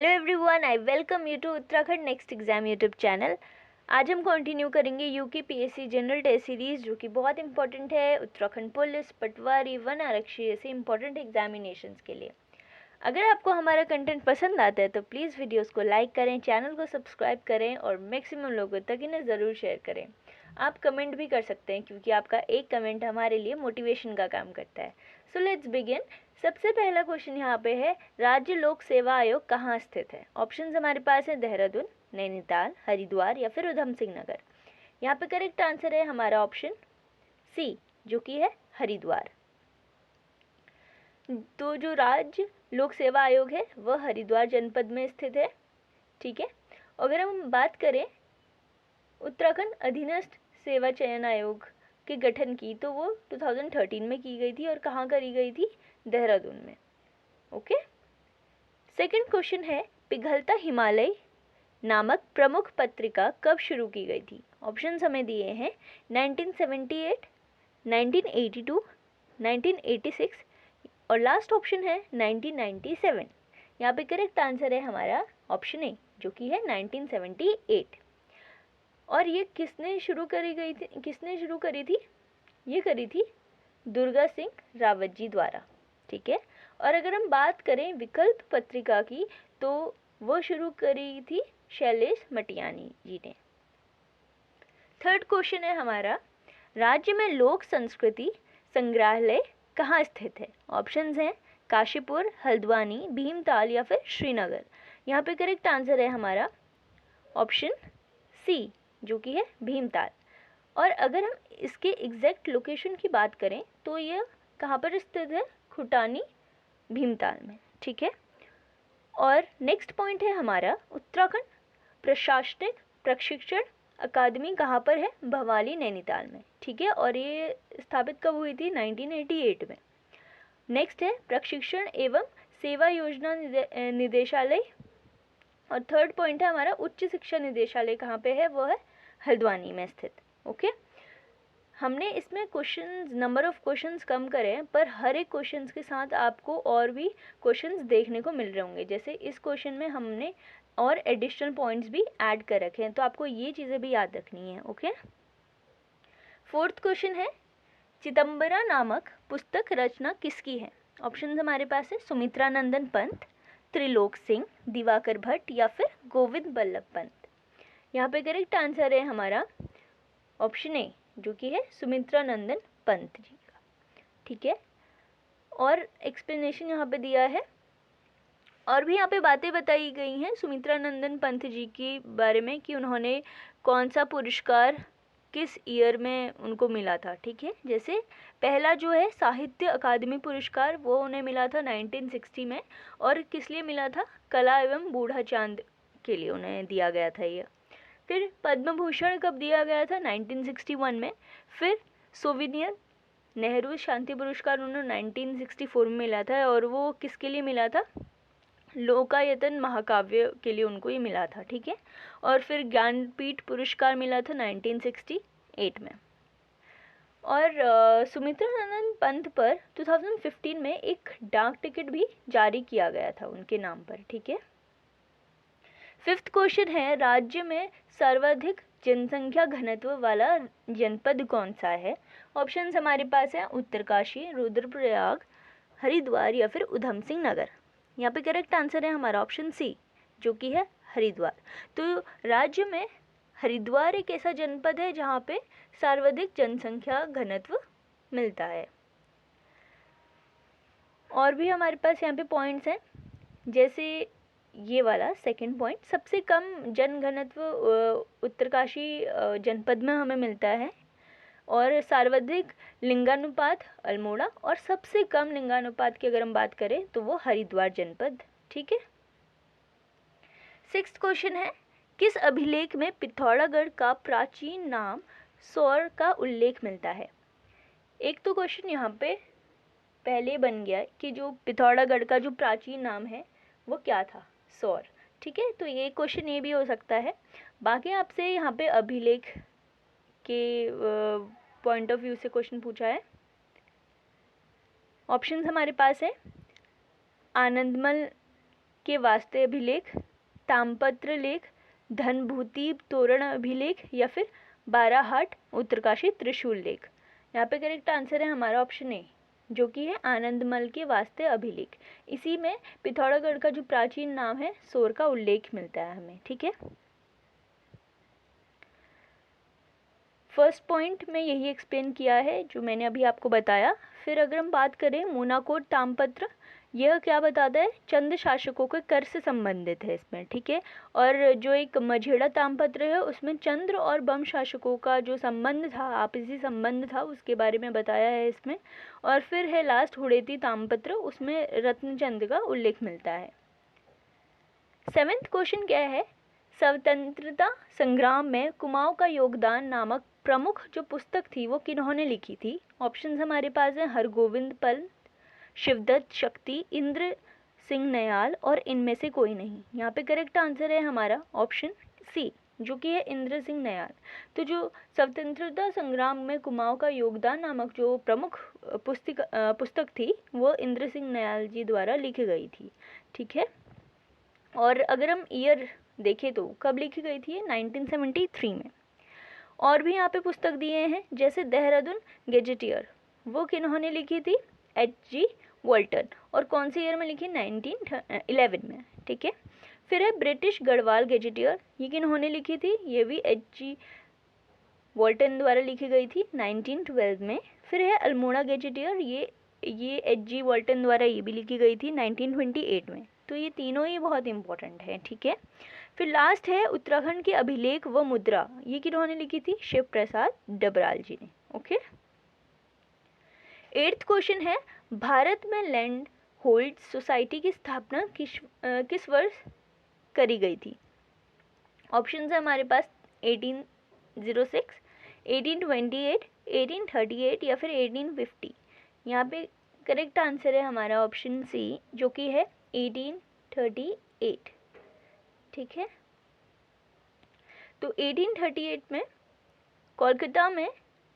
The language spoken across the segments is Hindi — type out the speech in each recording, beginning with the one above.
Hello everyone, I welcome you to Uttarakhand next exam YouTube channel. आज हम कंटिन्यू करेंगे UK PSC general test series, जो कि बहुत इंपॉर्टेंट है उत्तराखंड पुलिस, पटवारी, वन आरक्षी जैसे इंपॉर्टेंट एग्जामिनेशंस के लिए। अगर आपको हमारा कंटेंट पसंद आता है तो प्लीज़ वीडियोस को लाइक करें, चैनल को सब्सक्राइब करें और मैक्सिमम लोगों तक इन्हें ज़रूर शेयर करें। आप कमेंट भी कर सकते हैं, क्योंकि आपका एक कमेंट हमारे लिए मोटिवेशन का काम करता है। So let's begin. सबसे पहला क्वेश्चन यहाँ पे है, राज्य लोक सेवा आयोग कहाँ स्थित है? ऑप्शंस हमारे पास है देहरादून, नैनीताल, हरिद्वार या फिर उधम सिंह नगर। यहाँ पे करेक्ट आंसर है हमारा ऑप्शन सी, जो कि है हरिद्वार। तो जो राज्य लोक सेवा आयोग है वह हरिद्वार जनपद में स्थित है। ठीक है। अगर हम बात करें उत्तराखंड अधीनस्थ सेवा चयन आयोग के गठन की, तो वो 2013 में की गई थी और कहाँ करी गई थी? देहरादून में। ओके। सेकंड क्वेश्चन है, पिघलता हिमालय नामक प्रमुख पत्रिका कब शुरू की गई थी? ऑप्शंस हमें दिए हैं 1978, 1982, 1986 और लास्ट ऑप्शन है 1997। यहाँ पे करेक्ट आंसर है हमारा ऑप्शन ए, जो कि है 1978। और ये किसने शुरू करी थी? ये करी थी दुर्गा सिंह रावत जी द्वारा। ठीक है। और अगर हम बात करें विकल्प पत्रिका की, तो वो शुरू करी थी शैलेश मटियानी जी ने। थर्ड क्वेश्चन है हमारा, राज्य में लोक संस्कृति संग्रहालय कहाँ स्थित है? ऑप्शंस हैं काशीपुर, हल्द्वानी, भीमताल या फिर श्रीनगर। यहाँ पे करेक्ट आंसर है हमारा ऑप्शन सी, जो कि है भीमताल। और अगर हम इसके एग्जैक्ट लोकेशन की बात करें तो यह कहाँ पर स्थित है? खुटानी, भीमताल में। ठीक है। और नेक्स्ट पॉइंट है हमारा, उत्तराखंड प्रशासनिक प्रशिक्षण अकादमी कहाँ पर है? भवाली, नैनीताल में। ठीक है। और ये स्थापित कब हुई थी? 1988 में। नेक्स्ट है प्रशिक्षण एवं सेवा योजना निदेशालय। और थर्ड पॉइंट है हमारा, उच्च शिक्षा निदेशालय कहाँ पे है? वो है हल्द्वानी में स्थित। ओके। हमने इसमें क्वेश्चंस, नंबर ऑफ क्वेश्चंस कम करे हैं, पर हर एक क्वेश्चंस के साथ आपको और भी क्वेश्चंस देखने को मिल रहे होंगे। जैसे इस क्वेश्चन में हमने और एडिशनल पॉइंट्स भी ऐड कर रखे हैं, तो आपको ये चीज़ें भी याद रखनी है। ओके। फोर्थ क्वेश्चन है, चिदम्बरा नामक पुस्तक रचना किसकी है? ऑप्शन हमारे पास है सुमित्रा नंदन पंत, त्रिलोक सिंह, दिवाकर भट्ट या फिर गोविंद बल्लभ पंत। यहाँ पे करेक्ट आंसर है हमारा ऑप्शन ए, जो कि है सुमित्रा नंदन पंत जी का। ठीक है। और एक्सप्लेनेशन यहाँ पे दिया है, और भी यहाँ पे बातें बताई गई हैं सुमित्रा नंदन पंत जी के बारे में कि उन्होंने कौन सा पुरस्कार किस ईयर में उनको मिला था। ठीक है। जैसे पहला जो है साहित्य अकादमी पुरस्कार, वो उन्हें मिला था 1960 में। और किस लिए मिला था? कला एवं बूढ़ा चांद के लिए उन्हें दिया गया था ये। फिर पद्म भूषण कब दिया गया था? 1961 में। फिर सोविनियर नेहरू शांति पुरस्कार उन्हें 1964 में मिला था, और वो किसके लिए मिला था? लोकायतन महाकाव्य के लिए उनको ये मिला था। ठीक है। और फिर ज्ञानपीठ पुरस्कार मिला था 1968 में। और सुमित्रा नंदन पंत पर 2015 में एक डाक टिकट भी जारी किया गया था उनके नाम पर। ठीक है। फिफ्थ क्वेश्चन है, राज्य में सर्वाधिक जनसंख्या घनत्व वाला जनपद कौन सा है? ऑप्शंस हमारे पास है उत्तरकाशी, रुद्रप्रयाग, हरिद्वार या फिर उधम सिंह नगर। यहाँ पे करेक्ट आंसर है हमारा ऑप्शन सी, जो कि है हरिद्वार। तो राज्य में हरिद्वार एक ऐसा जनपद है जहाँ पे सर्वाधिक जनसंख्या घनत्व मिलता है। और भी हमारे पास यहाँ पे पॉइंट्स हैं, जैसे ये वाला सेकंड पॉइंट, सबसे कम जनघनत्व उत्तरकाशी जनपद में हमें मिलता है। और सर्वाधिक लिंगानुपात अल्मोड़ा, और सबसे कम लिंगानुपात की अगर हम बात करें तो वो हरिद्वार जनपद। ठीक है। सिक्स्थ क्वेश्चन है, किस अभिलेख में पिथौरागढ़ का प्राचीन नाम सौर का उल्लेख मिलता है? एक तो क्वेश्चन यहाँ पे पहले बन गया कि जो पिथौरागढ़ का जो प्राचीन नाम है वो क्या था? सौर। ठीक है। तो ये क्वेश्चन ये भी हो सकता है। बाकी आपसे यहाँ पे अभिलेख के पॉइंट ऑफ व्यू से क्वेश्चन पूछा है। ऑप्शंस हमारे पास है आनंदमल के वास्ते अभिलेख, ताम्रपत्र लेख, धनभूति तोरण अभिलेख या फिर बाराहाट उत्तरकाशी त्रिशूल लेख। यहाँ पे करेक्ट आंसर है हमारा ऑप्शन ए, जो कि है आनंदमल के वास्ते अभिलेख। इसी में पिथौरागढ़ का जो प्राचीन नाम है सोर का उल्लेख मिलता है हमें, ठीक है। फर्स्ट पॉइंट में यही एक्सप्लेन किया है जो मैंने अभी आपको बताया। फिर अगर हम बात करें मोनाकोट ताम्रपत्र, यह क्या बताता है, चंद शासकों के कर से संबंधित है इसमें, ठीक है। और जो एक मझेड़ा ताम्रपत्र है उसमें चंद्र और बम शासकों का जो संबंध था, आपसी संबंध था, उसके बारे में बताया है इसमें। और फिर है लास्ट हुड़ेती ताम्रपत्र, उसमें रत्नचंद का उल्लेख मिलता है। 7th क्वेश्चन क्या है, स्वतंत्रता संग्राम में कुमाऊं का योगदान नामक प्रमुख जो पुस्तक थी वो किन्होंने लिखी थी। ऑप्शंस हमारे पास हैं हरगोविंद पंत, शिवदत्त शक्ति, इंद्र सिंह नयाल और इनमें से कोई नहीं। यहाँ पे करेक्ट आंसर है हमारा ऑप्शन सी, जो कि है इंद्र सिंह नयाल। तो जो स्वतंत्रता संग्राम में कुमाऊं का योगदान नामक जो प्रमुख पुस्तक थी वो इंद्र सिंह नयाल जी द्वारा लिखी गई थी, ठीक है। और अगर हम ईयर देखें तो कब लिखी गई थी, 1973 में। और भी यहाँ पे पुस्तक दिए हैं, जैसे देहरादून गेजेटियर, वो किन्होंने लिखी थी, H.G. वॉल्टन। और कौन से ईयर में लिखी, 1911 में, ठीक है। फिर है ब्रिटिश गढ़वाल गेजेटियर, ये किन्होंने लिखी थी, ये भी H.G. वॉल्टन द्वारा लिखी गई थी 1912 में। फिर है अल्मोड़ा गेजेटियर, ये H.G. वॉल्टन द्वारा ये भी लिखी गई थी 1928 में। तो ये तीनों ही बहुत इंपॉर्टेंट है, ठीक है। फिर लास्ट है उत्तराखंड के अभिलेख व मुद्रा, ये किन्होंने लिखी थी, शिव प्रसाद डबराल जी ने, ओके। 8th क्वेश्चन है, भारत में लैंड होल्ड सोसाइटी की स्थापना किस वर्ष करी गई थी। ऑप्शन है हमारे पास 1806, 1828, 1838 या फिर 1850। यहाँ पे करेक्ट आंसर है हमारा ऑप्शन सी, जो कि है 1838, ठीक है। तो 1838 में कोलकाता में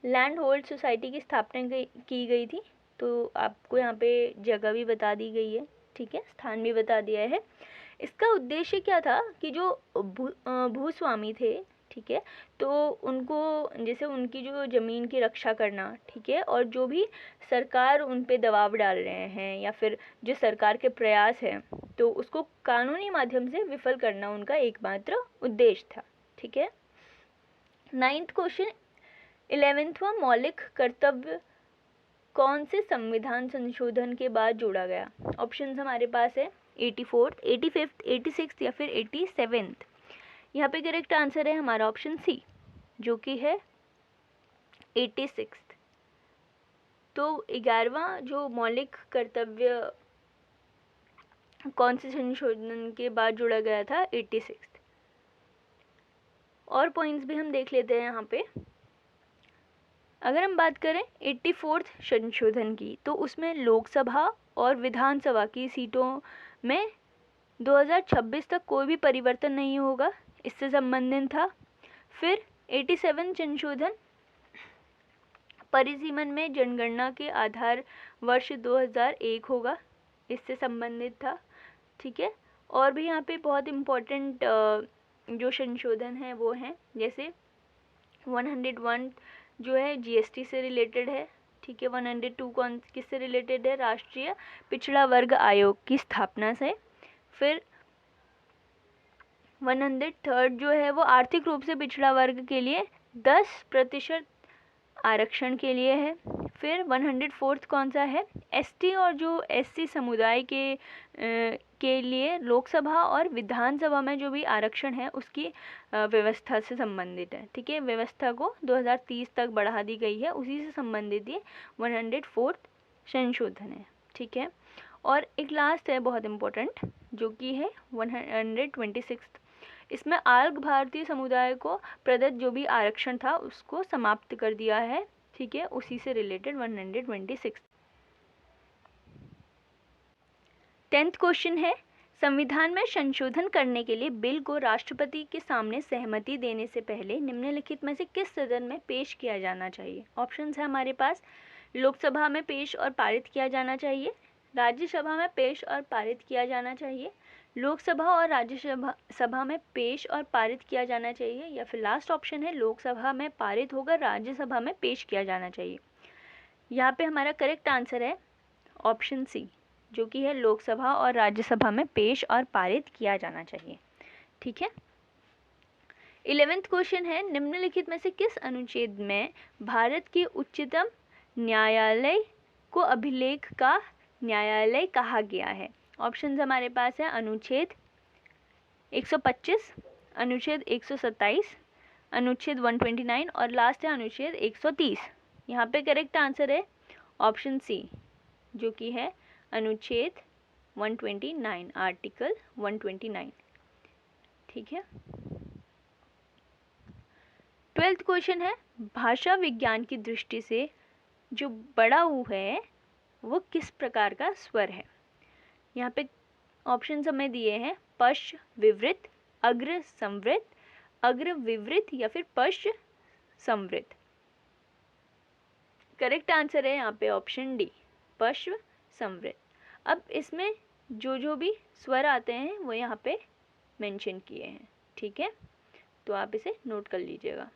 लैंड होल्ड सोसाइटी की स्थापना की गई थी। तो आपको यहाँ पे जगह भी बता दी गई है, ठीक है, स्थान भी बता दिया है। इसका उद्देश्य क्या था कि जो भूस्वामी थे, ठीक है, तो उनको जैसे उनकी जो ज़मीन की रक्षा करना, ठीक है, और जो भी सरकार उन पे दबाव डाल रहे हैं या फिर जो सरकार के प्रयास हैं, तो उसको कानूनी माध्यम से विफल करना उनका एकमात्र उद्देश्य था, ठीक है। 9th क्वेश्चन, 11वां मौलिक कर्तव्य कौन से संविधान संशोधन के बाद जोड़ा गया। ऑप्शंस हमारे पास है 84th, 85th, 86th या फिर 87th। यहाँ पे करेक्ट आंसर है हमारा ऑप्शन सी, जो कि है 86th। तो 11वां जो मौलिक कर्तव्य कौन से संशोधन के बाद जोड़ा गया था, 86th। और पॉइंट्स भी हम देख लेते हैं यहाँ पे। अगर हम बात करें 84th संशोधन की, तो उसमें लोकसभा और विधानसभा की सीटों में 2026 तक कोई भी परिवर्तन नहीं होगा, इससे संबंधित था। फिर 87 संशोधन परिसीमन में जनगणना के आधार वर्ष 2001 होगा, इससे संबंधित था, ठीक है। और भी यहाँ पे बहुत इम्पोर्टेंट जो संशोधन है वो हैं, जैसे 101 जो है जीएसटी से रिलेटेड है, ठीक है। 102 कौन किससे रिलेटेड है, राष्ट्रीय पिछड़ा वर्ग आयोग की स्थापना से। फिर 103 जो है वो आर्थिक रूप से पिछड़ा वर्ग के लिए 10% आरक्षण के लिए है। फिर 104 कौन सा है, एसटी और जो एससी समुदाय के लिए लोकसभा और विधानसभा में जो भी आरक्षण है उसकी व्यवस्था से संबंधित है, ठीक है। व्यवस्था को 2030 तक बढ़ा दी गई है, उसी से संबंधित ये 104 संशोधन है, ठीक है। और एक लास्ट है बहुत इम्पोर्टेंट, जो कि है 126। इसमें आर्य भारतीय समुदाय को प्रदत्त जो भी आरक्षण था उसको समाप्त कर दिया है, ठीक है, उसी से रिलेटेड 126। 10th क्वेश्चन है, संविधान में संशोधन करने के लिए बिल को राष्ट्रपति के सामने सहमति देने से पहले निम्नलिखित में से किस सदन में पेश किया जाना चाहिए। ऑप्शंस है हमारे पास, लोकसभा में पेश और पारित किया जाना चाहिए, राज्यसभा में पेश और पारित किया जाना चाहिए, लोकसभा और राज्यसभा सभा में पेश और पारित किया जाना चाहिए, या फिर लास्ट ऑप्शन है लोकसभा में पारित होकर राज्यसभा में पेश किया जाना चाहिए। यहाँ पे हमारा करेक्ट आंसर है ऑप्शन सी, जो कि है लोकसभा और राज्यसभा में पेश और पारित किया जाना चाहिए। ठीक है। 11th क्वेश्चन है, निम्नलिखित में से किस अनुच्छेद में भारत के उच्चतम न्यायालय को अभिलेख का न्यायालय कहा गया है? ऑप्शंस हमारे पास है अनुच्छेद 125, अनुच्छेद 127, अनुच्छेद 129 और लास्ट है अनुच्छेद 130। यहाँ पे करेक्ट आंसर है ऑप्शन सी, जो कि है अनुच्छेद 129, आर्टिकल 129। ठीक है। 12th क्वेश्चन है, भाषा विज्ञान की दृष्टि से जो बड़ा ऊ है वो किस प्रकार का स्वर है? यहाँ पे ऑप्शंस हमें दिए हैं पश्च विवृत, अग्र संवृत, अग्र विवृत या फिर पश्च संवृत। करेक्ट आंसर है यहाँ पे ऑप्शन डी, पश्च संवृत। अब इसमें जो भी स्वर आते हैं वो यहाँ पे मेंशन किए हैं। ठीक है, तो आप इसे नोट कर लीजिएगा।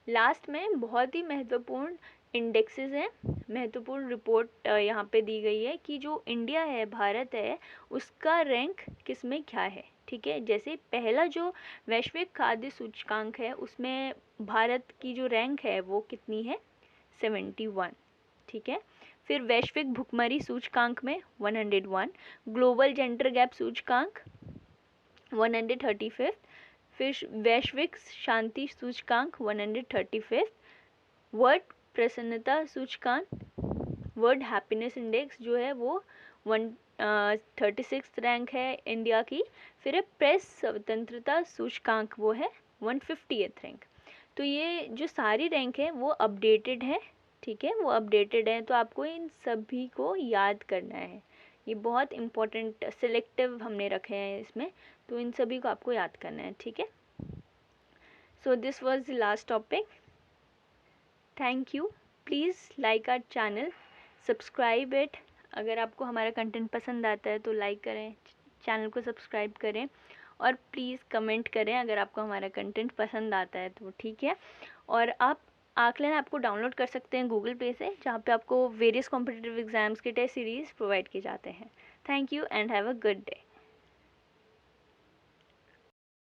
लास्ट में बहुत ही महत्वपूर्ण इंडेक्सेस हैं, महत्वपूर्ण रिपोर्ट यहाँ पे दी गई है कि जो इंडिया है, भारत है, उसका रैंक किस में क्या है। ठीक है, जैसे पहला जो वैश्विक खाद्य सूचकांक है उसमें भारत की जो रैंक है वो कितनी है? 71। ठीक है। फिर वैश्विक भुखमरी सूचकांक में 101, ग्लोबल जेंडर गैप सूचकांक 135, फिर वैश्विक शांति सूचकांक 135, वर्ल्ड प्रसन्नता सूचकांक, वर्ल्ड हैप्पीनेस इंडेक्स जो है वो 136 रैंक है इंडिया की। फिर प्रेस स्वतंत्रता सूचकांक वो है 158 रैंक। तो ये जो सारी रैंक है वो अपडेटेड है। ठीक है, वो अपडेटेड है, तो आपको इन सभी को याद करना है। ये बहुत इम्पोर्टेंट सिलेक्टिव हमने रखे हैं इसमें, तो इन सभी को आपको याद करना है। ठीक है। So this was the last topic. Thank you. Please like our channel, subscribe it. अगर आपको हमारा कंटेंट पसंद आता है तो लाइक करें, चैनल को सब्सक्राइब करें और प्लीज़ कमेंट करें अगर आपको हमारा कंटेंट पसंद आता है तो। ठीक है। और आप आकलन ऐप को डाउनलोड कर सकते हैं गूगल पे से, जहाँ पे आपको वेरियस कॉम्पिटिटिव एग्जाम्स के टेस्ट सीरीज़ प्रोवाइड किए जाते हैं। Thank you and have a good day.